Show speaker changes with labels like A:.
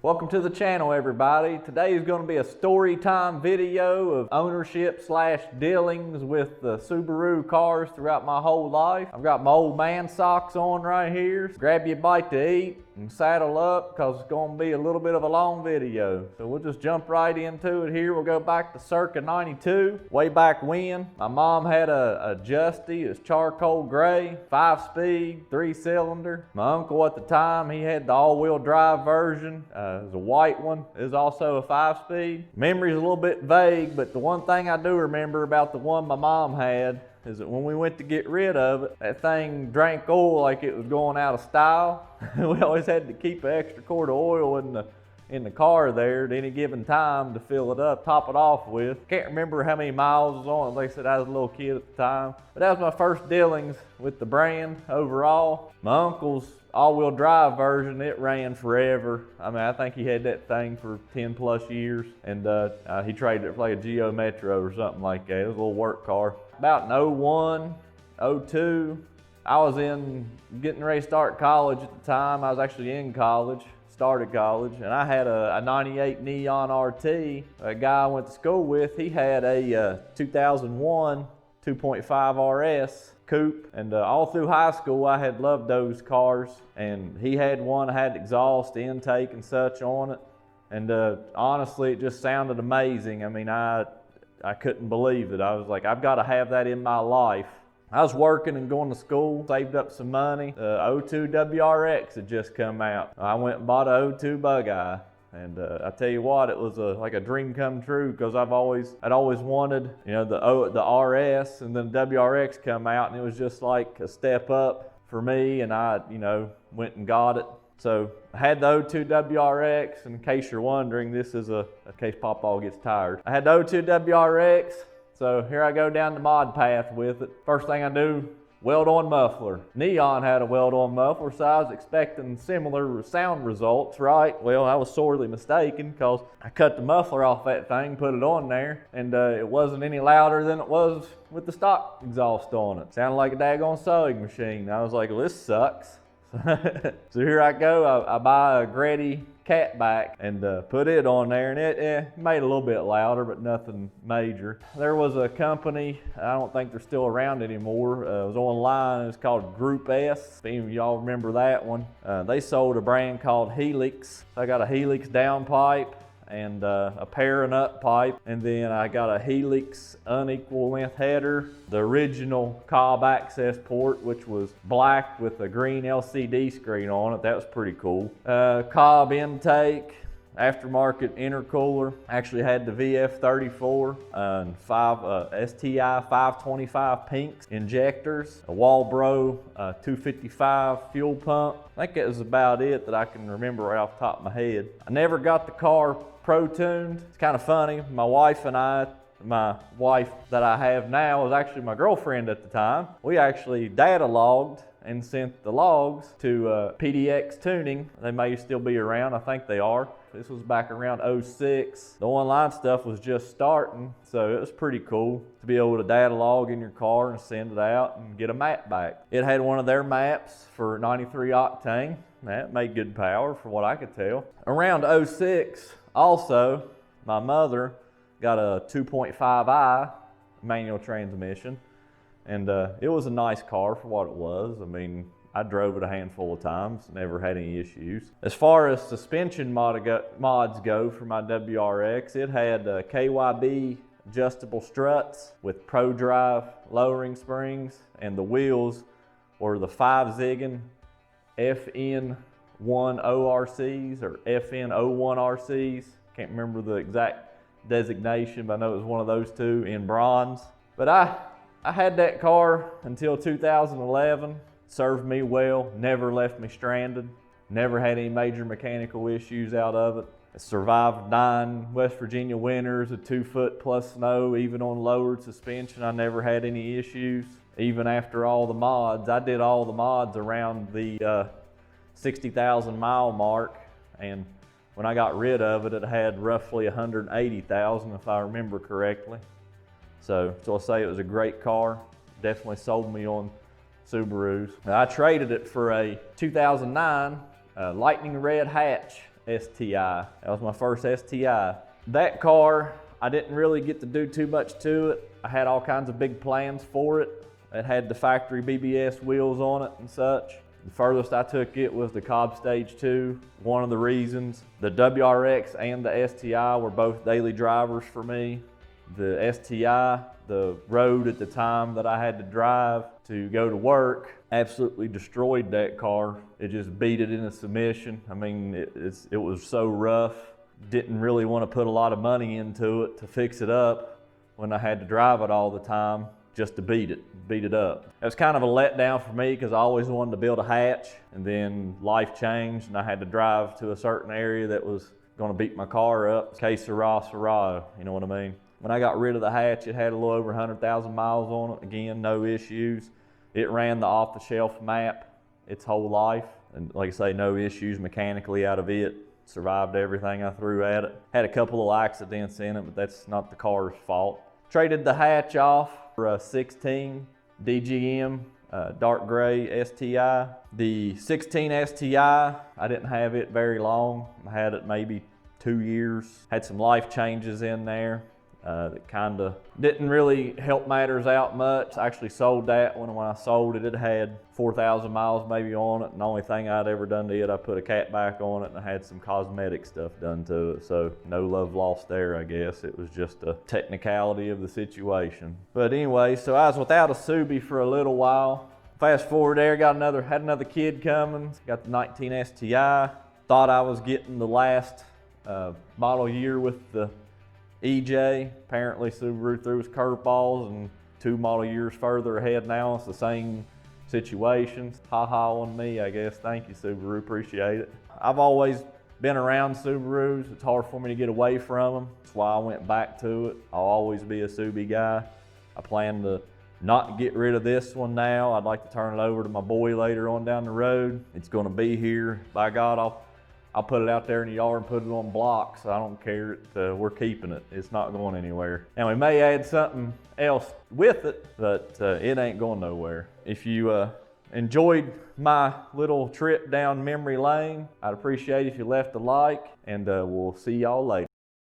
A: Welcome to the channel, everybody. Today is going to be a story time video of ownership / dealings with the Subaru cars throughout my whole life. I've got my old man socks on right here. Grab you a bite to eat and saddle up because it's going to be a little bit of a long video. So we'll just jump right into it here. We'll go back to circa 92, way back when. My mom had a Justy. It's charcoal gray, 5-speed, 3-cylinder. My uncle at the time, he had the all-wheel drive version. It was a white one. It was also a 5-speed. Memory's a little bit vague, but the one thing I do remember about the one my mom had is that when we went to get rid of it, that thing drank oil like it was going out of style. We always had to keep an extra quart of oil in the car there at any given time to fill it up, top it off with. Can't remember how many miles was on it. Like I said, I was a little kid at the time. But that was my first dealings with the brand overall. My uncle's all-wheel drive version, it ran forever. I mean, I think he had that thing for 10 plus years, and he traded it for like a Geo Metro or something like that. It was a little work car. About in 01, 02, I was getting ready to start college at the time. I was actually in college, started college, and I had a 98 Neon RT. A guy I went to school with, he had a 2001 2.5 RS coupe, and all through high school I had loved those cars, and he had one that had exhaust intake and such on it, and honestly it just sounded amazing. I mean, I couldn't believe it. I was like, I've got to have that in my life. I was working and going to school, saved up some money. 02 Wrx had just come out. I went and bought a 02 Bug-Eye. And I tell you what, it was like a dream come true, because I'd always wanted, you know, the RS, and then WRX come out, and it was just like a step up for me, and I, you know, went and got it. So I had the 02 WRX, and in case you're wondering, this is in case Pawpaw gets tired. I had the 02 WRX, so here I go down the mod path with it. First thing I do, weld-on muffler. Neon had a weld-on muffler, so I was expecting similar sound results, right? Well, I was sorely mistaken, because I cut the muffler off that thing, put it on there, and it wasn't any louder than it was with the stock exhaust on it. Sounded like a daggone sewing machine. I was like, well, this sucks. So here I go, I buy a Gretty catback and put it on there, and it made a little bit louder, but nothing major. There was a company, I don't think they're still around anymore, it was online, it was called Group S, if any of y'all remember that one. They sold a brand called Helix. I got a Helix downpipe and a pairing up pipe, and then I got a Helix unequal length header, the original Cobb access port, which was black with a green LCD screen on it. That was pretty cool. Cobb intake, aftermarket intercooler. Actually had the VF34 and 5 STI 525 pinks injectors, a Walbro 255 fuel pump. I think that was about it that I can remember right off the top of my head. I never got the car pro-tuned. It's kind of funny. My wife that I have now was actually my girlfriend at the time. We actually data logged and sent the logs to PDX Tuning. They may still be around. I think they are. This was back around 06. The online stuff was just starting, so it was pretty cool to be able to data log in your car and send it out and get a map back. It had one of their maps for 93 octane. That made good power for what I could tell. Around 06, also, my mother got a 2.5i manual transmission, and it was a nice car for what it was. I mean, I drove it a handful of times, never had any issues. As far as suspension mods go for my WRX, it had KYB adjustable struts with Pro Drive lowering springs, and the wheels were the 5-zigging FN1 ORCs or FN01 RCs. Can't remember the exact designation, but I know it was one of those two in bronze. But I had that car until 2011. Served me well, never left me stranded, never had any major mechanical issues out of it. I survived 9 West Virginia winters, a 2-foot plus snow, even on lowered suspension. I never had any issues, even after all the mods. I did all the mods around the 60,000 mile mark, and when I got rid of it, it had roughly 180,000 if I remember correctly. So I'll say it was a great car. Definitely sold me on Subarus. I traded it for a 2009 lightning red hatch STI. That was my first STI. That car, I didn't really get to do too much to it. I had all kinds of big plans for it. It had the factory BBS wheels on it and such. The furthest I took it was the Cobb Stage 2. One of the reasons, the Wrx and the STI were both daily drivers for me. The STI, the road at the time that I had to drive to go to work, absolutely destroyed that car. It just beat it into submission. I mean, it was so rough. Didn't really want to put a lot of money into it to fix it up when I had to drive it all the time just to beat it up. It was kind of a letdown for me because I always wanted to build a hatch, and then life changed and I had to drive to a certain area that was going to beat my car up. Que sera, sera, you know what I mean? When I got rid of the hatch, it had a little over 100,000 miles on it. Again, no issues. It ran the off-the-shelf map its whole life. And like I say, no issues mechanically out of it. Survived everything I threw at it. Had a couple of accidents in it, but that's not the car's fault. Traded the hatch off for a 16 DGM dark gray STI. The 16 STI, I didn't have it very long. I had it maybe 2 years. Had some life changes in there. That kind of didn't really help matters out much. I actually sold that when I sold it, it had 4,000 miles maybe on it, and the only thing I'd ever done to it, I put a cat back on it and I had some cosmetic stuff done to it. So no love lost there, I guess. It was just a technicality of the situation. But anyway, so I was without a Subi for a little while. Fast forward there, had another kid coming, got the 19 STI. Thought I was getting the last model year with the EJ. Apparently Subaru threw his curveballs and 2 model years further ahead now. It's the same situation. Ha ha on me, I guess. Thank you, Subaru, appreciate it. I've always been around Subarus. It's hard for me to get away from them. That's why I went back to it. I'll always be a Subi guy. I plan to not get rid of this one now. I'd like to turn it over to my boy later on down the road. It's gonna be here. By God, I'll put it out there in the yard and put it on blocks. I don't care. We're keeping it. It's not going anywhere. And we may add something else with it, but it ain't going nowhere. If you enjoyed my little trip down memory lane, I'd appreciate if you left a like, and we'll see y'all later.